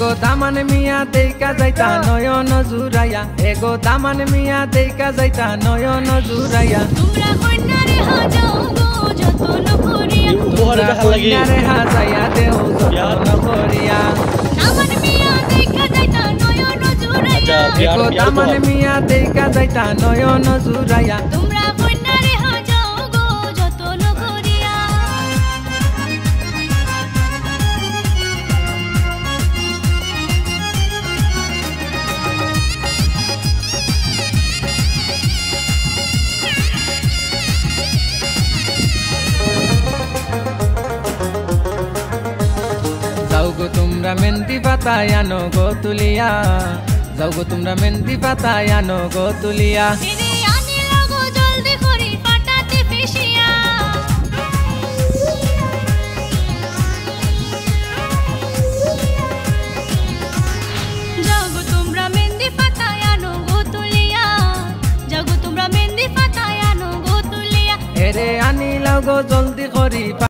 এগো দামান মিয়া দেইকা যাইতা নয়ন জুরাইয়া এগো দামান মিয়া দেইকা যাইতা নয়ন জুরাইয়া তোমরা কন্যারে হাজাও গো যতন করিয়া তোমরা কন্যারে হাজাইয়া দেও যতন করিয়া দামান মিয়া দেইকা যাইতা নয়ন জুরাইয়া এগো দামান মিয়া দেইকা যাইতা নয়ন জুরাইয়া তোমরা কন্যারে হাজাও গো যতন করিয়া যাও গো তোমরা মেহেন্দি পাতায় আনো গো তুলিয়া যাও গো তোমরা মেহেন্দি পাতায় আনো গো তুলিয়া এরে আনি লাগো জলদি করে পাটাতে ফেসিয়া যাও গো তোমরা মেহেন্দি পাতায় আনো গো তুলিয়া যাও গো তোমরা মেহেন্দি পাতায় আনো গো তুলিয়া এরে আনি লাও গো জলদি করি